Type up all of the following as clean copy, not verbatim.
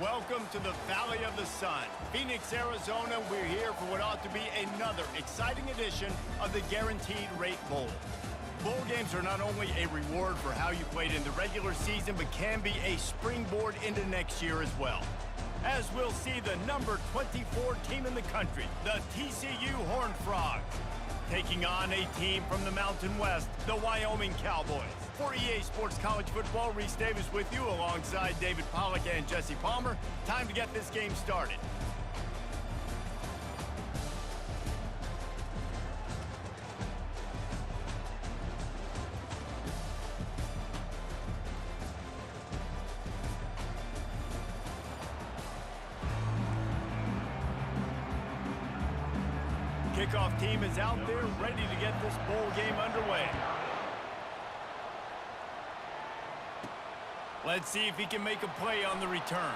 Welcome to the Valley of the Sun. Phoenix, Arizona, we're here for what ought to be another exciting edition of the Guaranteed Rate Bowl. Bowl games are not only a reward for how you played in the regular season, but can be a springboard into next year as well. As we'll see the number 24 team in the country, the TCU Horned Frogs, taking on a team from the Mountain West, the Wyoming Cowboys. For EA Sports College Football, Reese Davis with you alongside David Pollack and Jesse Palmer. Time to get this game started. Kickoff team is out there ready to get this bowl game underway. Let's see if he can make a play on the return.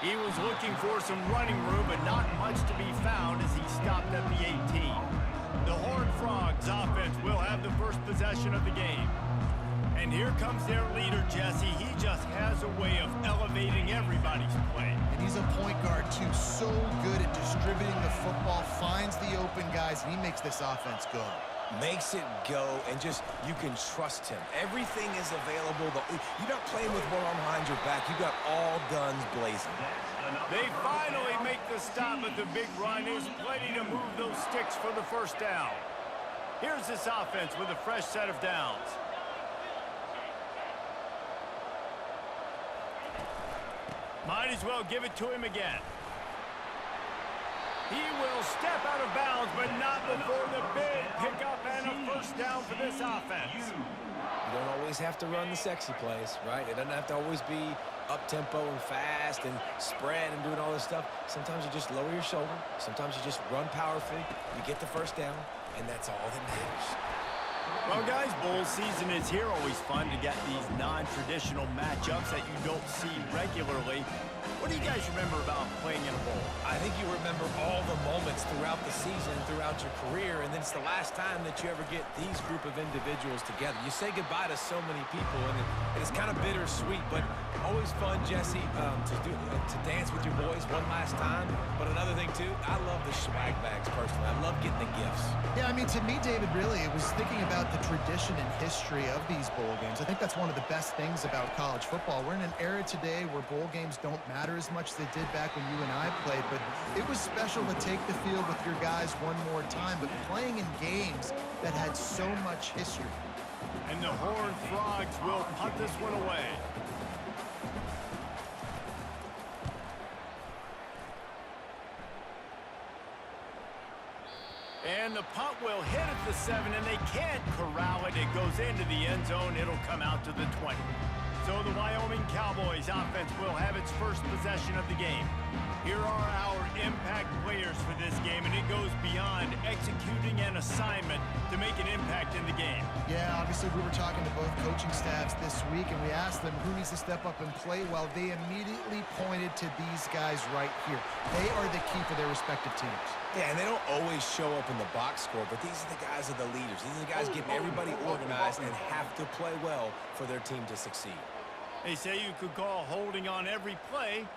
He was looking for some running room, but not much to be found as he stopped at the 18. The Horned Frogs offense will have the first possession of the game. And here comes their leader, Jesse. He just has a way of elevating everybody's play. And he's a point guard, too. So good at distributing the football, finds the open guys, and he makes this offense go. Makes it go, and just, you can trust him. Everything is available. You're not playing with one arm behind your back. You got all guns blazing. They finally make the stop at the big run. There's plenty to move those sticks for the first down. Here's this offense with a fresh set of downs. Might as well give it to him again. He will step out of bounds, but not before the big pickup and a first down for this offense. You don't always have to run the sexy plays, right? It doesn't have to always be up-tempo and fast and spread and doing all this stuff. Sometimes you just lower your shoulder. Sometimes you just run powerfully. You get the first down, and that's all that matters. Well, guys, bowl season is here. Always fun to get these non-traditional matchups that you don't see regularly. What do you guys remember about playing in a bowl? I think you remember all the moments throughout the season, throughout your career, and then it's the last time that you ever get these group of individuals together. You say goodbye to so many people, and it's kind of bittersweet, but always fun, Jesse, to dance with your boys one last time. But another thing, too, I love the swag bags, personally. I love getting the gifts. Yeah, I mean, to me, David, really, it was thinking about the tradition and history of these bowl games. I think that's one of the best things about college football. We're in an era today where bowl games don't matter as much as they did back when you and I played, but it was special to take the field with your guys one more time, but playing in games that had so much history. And the Horned Frogs will punt this one away. And the punt will hit at the 7, and they can't corral it. It goes into the end zone. It'll come out to the 20. So the Wyoming Cowboys offense will have its first possession of the game. Here are our impact players for this game, and it goes beyond executing an assignment to make an impact in the game. Yeah, obviously we were talking to both coaching staffs this week, and we asked them who needs to step up and play well. They immediately pointed to these guys right here. They are the key for their respective teams. Yeah, and they don't always show up in the box score, but these are the guys that are the leaders. These are the guys getting everybody organized and have to play well for their team to succeed. They say you could call holding on every play.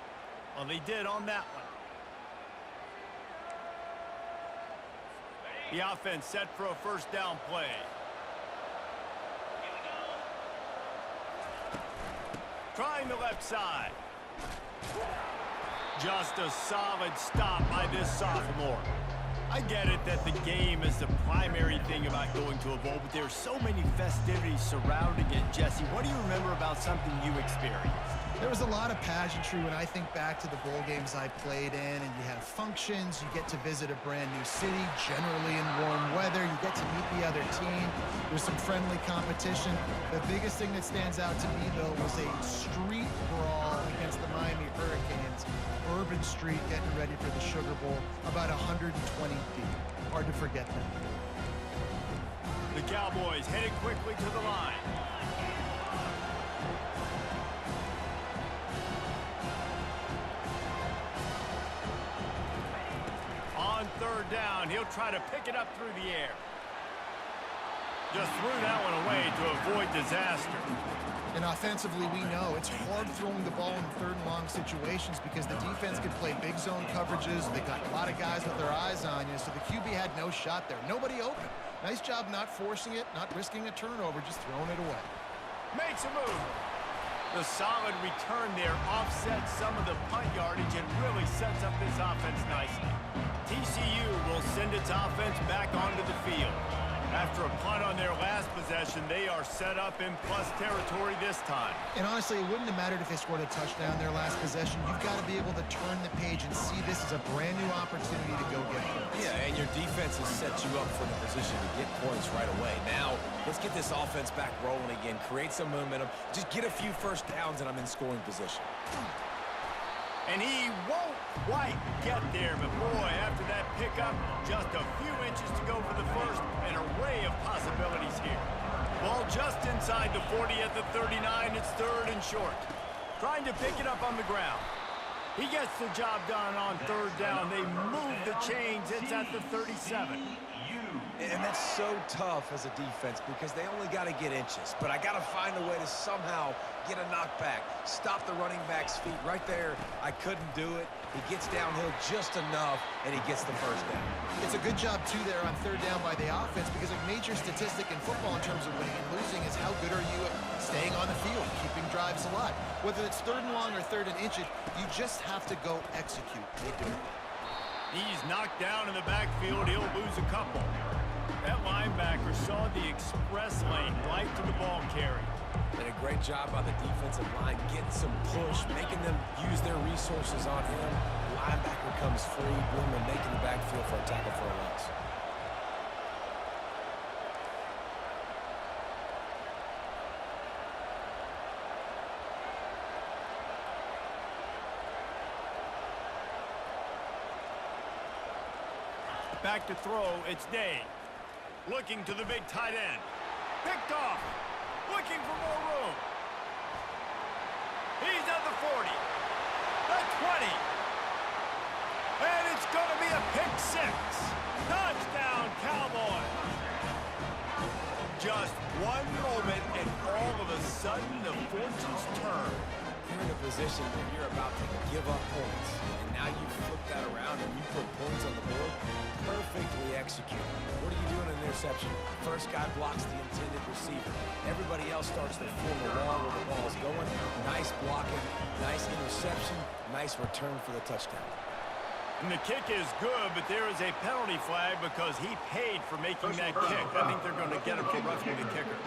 Well, they did on that one. The offense set for a first down play. Trying the left side. Just a solid stop by this sophomore. I get it that the game is the primary thing about going to a bowl, but there's so many festivities surrounding it. Jesse, what do you remember about something you experienced? There was a lot of pageantry when I think back to the bowl games I played in, and you have functions, you get to visit a brand new city, generally in warm weather, you get to meet the other team, there's some friendly competition. The biggest thing that stands out to me, though, was a street brawl against the Miami Hurricanes. Urban Street getting ready for the Sugar Bowl, about 120 deep. Hard to forget that. The Cowboys headed quickly to the line. On third down, he'll try to pick it up through the air. Just threw that one away to avoid disaster. And offensively, we know it's hard throwing the ball in third and long situations because the defense can play big zone coverages. They got a lot of guys with their eyes on you, so the QB had no shot there. Nobody open. Nice job not forcing it, not risking a turnover, just throwing it away. Makes a move. The solid return there offsets some of the punt yardage and really sets up this offense nicely. TCU will send its offense back onto the field. After a punt on their last possession, they are set up in plus territory this time. And honestly, it wouldn't have mattered if they scored a touchdown their last possession. You've got to be able to turn the page and see this as a brand new opportunity to go get points. Yeah, and your defense has set you up for the position to get points right away. Now, let's get this offense back rolling again, create some momentum, just get a few first downs, and I'm in scoring position. And he won't quite get there, but boy, after that pickup, just a few inches to go for the first. An array of possibilities here. Ball just inside the 40 at the 39. It's third and short. Trying to pick it up on the ground. He gets the job done on third down. They move the chains. It's at the 37. And that's so tough as a defense because they only got to get inches. But I got to find a way to somehow get a knockback, stop the running back's feet. Right there, I couldn't do it. He gets downhill just enough, and he gets the first down. It's a good job, too, there on third down by the offense because a major statistic in football in terms of winning and losing is how good are you at staying on the field, keeping drives alive. Whether it's third and long or third and inches, you just have to go execute. They do it. He's knocked down in the backfield. He'll lose a couple. That linebacker saw the express lane right to the ball carry. Did a great job by the defensive line, getting some push, making them use their resources on him. The linebacker comes free, boom, and making the backfield for a tackle for a loss. Back to throw, it's Day. Looking to the big tight end. Picked off. Looking for more room. He's at the 40. The 20. And it's going to be a pick six. Touchdown, Cowboys. Just one moment, and all of a sudden, the fortunes turn. You're in a position where you're about to give up points. And now you flip that around and you put points on the board. Perfectly executed. What do you do in an interception? First guy blocks the intended receiver. Everybody else starts to form a wall where the ball's going. Nice blocking, nice interception, nice return for the touchdown. And the kick is good, but there is a penalty flag because he paid for making that kick. I think they're going to get him for roughing the kicker.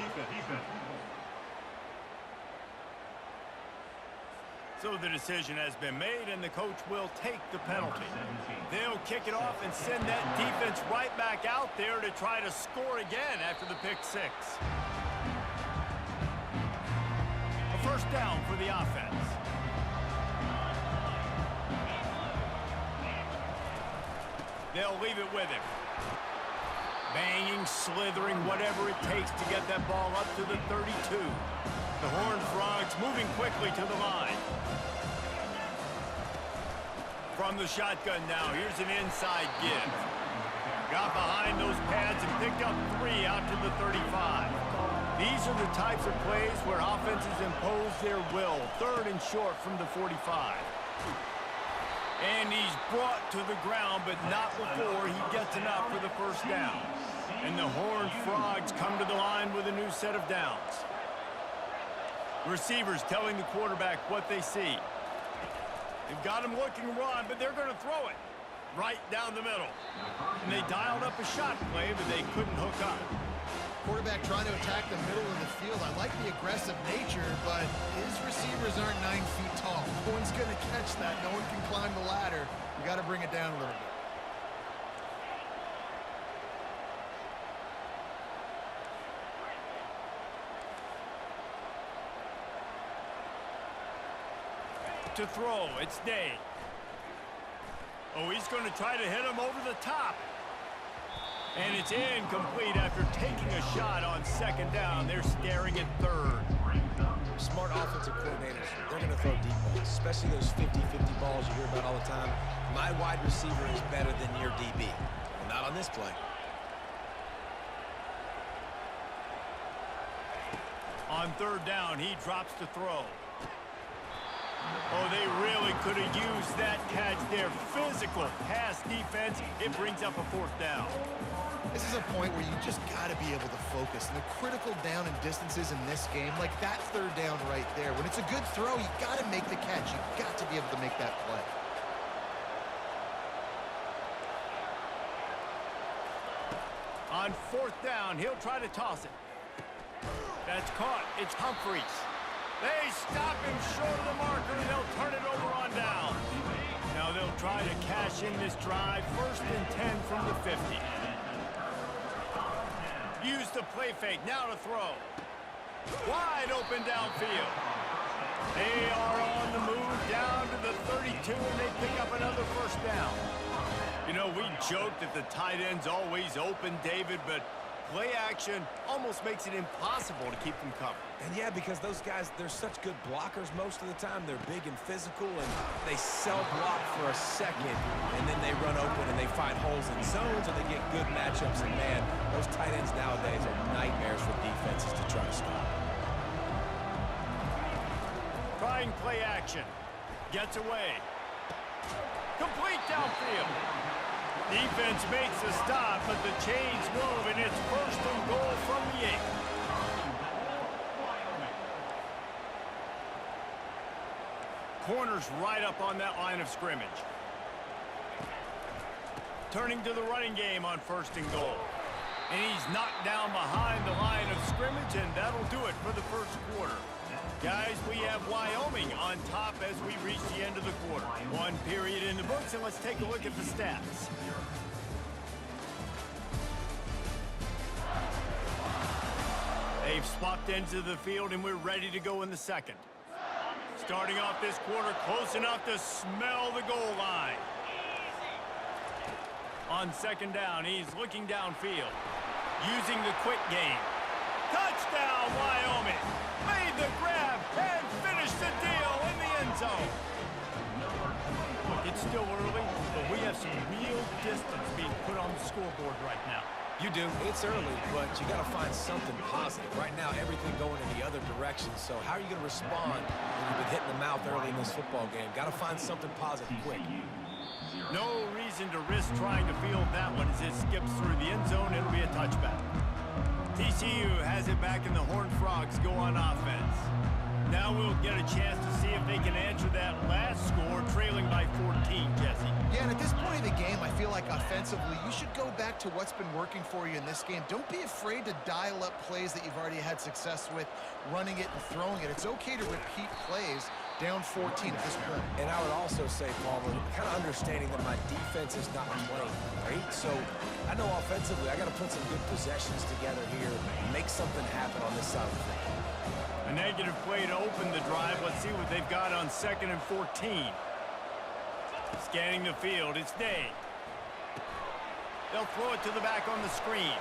So the decision has been made, and the coach will take the penalty. They'll kick it off and send that defense right back out there to try to score again after the pick six. A first down for the offense. They'll leave it with him. Banging, slithering, whatever it takes to get that ball up to the 32. The Horned Frogs moving quickly to the line. From the shotgun now, here's an inside give. Got behind those pads and picked up 3 out to the 35. These are the types of plays where offenses impose their will. Third and short from the 45. And he's brought to the ground, but not before he gets enough for the first down. And the Horned Frogs come to the line with a new set of downs. Receivers telling the quarterback what they see. They've got him looking to run, but they're going to throw it right down the middle. And they dialed up a shot play, but they couldn't hook up. Quarterback trying to attack the middle of the field. I like the aggressive nature, but his receivers aren't 9 feet tall. No one's going to catch that. No one can climb the ladder. You got to bring it down a little bit. To throw, it's Day. Oh, he's going to try to hit him over the top. And it's incomplete after taking a shot on second down. They're staring at third. Smart offensive coordinators, they're going to throw deep balls, especially those 50-50 balls you hear about all the time. My wide receiver is better than your DB. Well, not on this play. On third down, he drops to throw. Oh, they really could have used that catch there. Physical pass defense. It brings up a fourth down. This is a point where you just got to be able to focus. And the critical down and distances in this game, like that third down right there, when it's a good throw, you got to make the catch. You got to be able to make that play. On fourth down, he'll try to toss it. That's caught. It's Humphries. They stop him short of the marker, and they'll turn it over on down. Now they'll try to cash in this drive. 1st and 10 from the 50. Use the play fake. Now to throw. Wide open downfield. They are on the move down to the 32, and they pick up another first down. You know, we joke that the tight end's always open, David, but play action almost makes it impossible to keep them covered. And yeah, because those guys, they're such good blockers most of the time. They're big and physical, and they sell block for a second, and then they run open and they find holes in zones, and they get good matchups. And man, those tight ends nowadays are nightmares for defenses to try to stop. Trying play action. Gets away. Complete downfield. Defense makes a stop, but the chains move, and it's 1st and goal from the 8. Corners right up on that line of scrimmage. Turning to the running game on 1st and goal. And he's knocked down behind the line of scrimmage, and that'll do it for the first quarter. Guys, we have Wyoming on top as we reach the end of the quarter. 1 period in the books, and let's take a look at the stats. They've swapped into the field, and we're ready to go in the second. Starting off this quarter, close enough to smell the goal line. On 2nd down, he's looking downfield. Using the quick game. Touchdown, Wyoming! Made the grab and finished the deal in the end zone. Look, it's still early, but we have some real distance being put on the scoreboard right now. You do. It's early, but you got to find something positive. Right now, everything going in the other direction. So how are you going to respond when you've been hitting the mouth early in this football game? Got to find something positive quick. No reason to risk trying to field that one as it skips through the end zone. It'll be a touchback. TCU has it back, and the Horned Frogs go on offense. Now we'll get a chance to see if they can answer that last score, trailing by 14, Jesse. Yeah, and at this point in the game, I feel like offensively, you should go back to what's been working for you in this game. Don't be afraid to dial up plays that you've already had success with, running it and throwing it. It's okay to repeat plays down 14 at this point. And I would also say, Palmer, kind of understanding that my defense is not playing great. So I know offensively, I got to put some good possessions together here, make something happen on this side of the field. A negative play to open the drive. Let's see what they've got on 2nd and 14. Scanning the field, it's Day. They'll throw it to the back on the screen.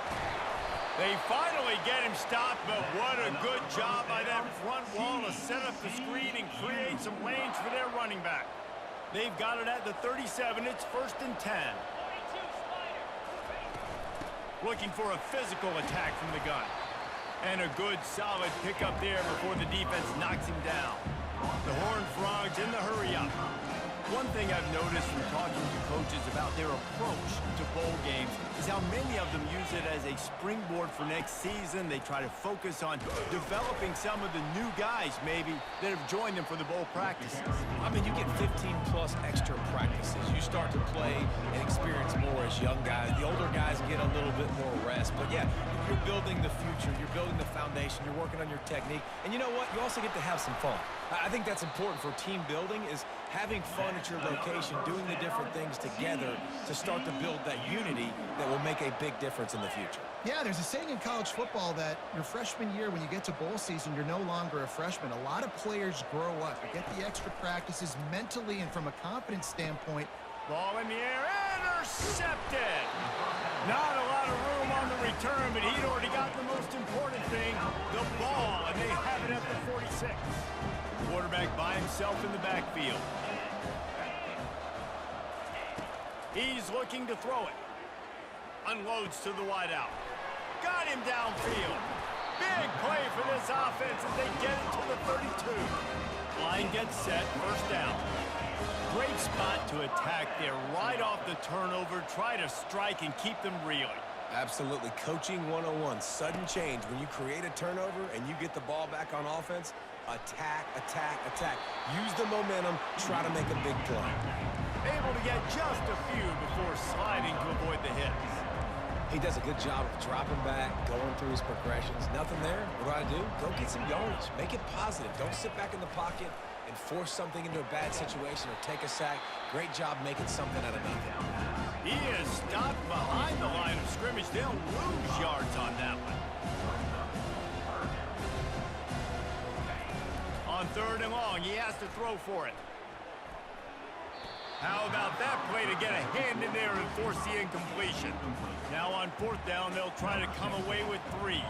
They finally get him stopped, but what a good job by that front wall to set up the screen and create some lanes for their running back. They've got it at the 37. It's 1st and 10. Looking for a physical attack from the gun. And a good, solid pickup there before the defense knocks him down. The Horned Frogs in the hurry-up. One thing I've noticed from talking to coaches about their approach to bowl games is how many of them use it as a springboard for next season. They try to focus on developing some of the new guys, maybe, that have joined them for the bowl practices. I mean, you get 15-plus extra practices. You start to play and experience more as young guys. The older guys get a little bit more rest. But, yeah, you're building the future. You're building the foundation. You're working on your technique. And you know what? You also get to have some fun. I think that's important for team building, is having fun at your location, doing the different things together to start to build that unity that will make a big difference in the future. Yeah, there's a saying in college football that your freshman year, when you get to bowl season, you're no longer a freshman. A lot of players grow up. You get the extra practices mentally and from a confidence standpoint. Ball in the air, intercepted. Not a lot of room on the return, but he'd already got the most important thing, the ball, and they have it at the 46. Quarterback by himself in the backfield. He's looking to throw it. Unloads to the wideout. Got him downfield. Big play for this offense as they get it to the 32. Line gets set, first down. Great spot to attack there right off the turnover. Try to strike and keep them reeling. Absolutely. Coaching 101. Sudden change. When you create a turnover and you get the ball back on offense, attack, attack, attack. Use the momentum. Try to make a big play. Able to get just a few before sliding to avoid the hits. He does a good job of dropping back, going through his progressions. Nothing there. What do? Go get some yardage. Make it positive. Don't sit back in the pocket and force something into a bad situation or take a sack. Great job making something out of nothing. He is stopped behind the line of scrimmage. They'll lose yards on that one. On 3rd and long, he has to throw for it. How about that play to get a hand in there and force the incompletion? Now on 4th down, they'll try to come away with 3.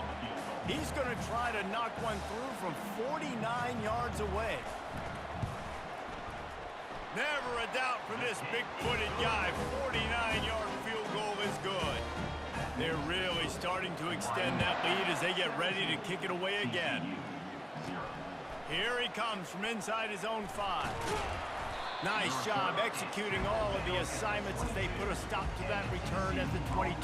He's going to try to knock one through from 49 yards away. Never a doubt for this big-footed guy. 49-yard field goal is good. They're really starting to extend that lead as they get ready to kick it away again. Here he comes from inside his own 5. Nice job executing all of the assignments as they put a stop to that return at the 22.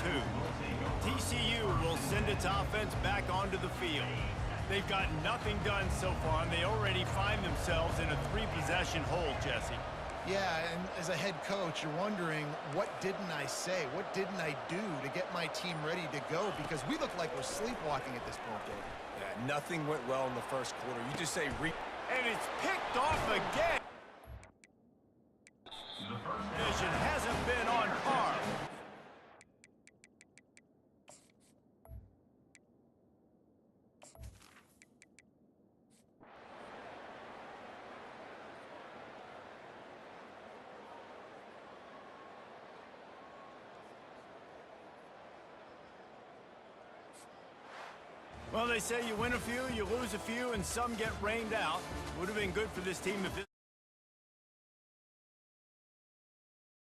TCU will send its offense back onto the field. They've got nothing done so far, and they already find themselves in a 3-possession hole, Jesse. Yeah, and as a head coach, you're wondering, what didn't I say? What didn't I do to get my team ready to go? Because we look like we're sleepwalking at this point, Dave. Yeah, nothing went well in the first quarter. You just say and it's picked off again. Vision hasn't been on par. Well, they say you win a few, you lose a few, and some get rained out. Would have been good for this team if it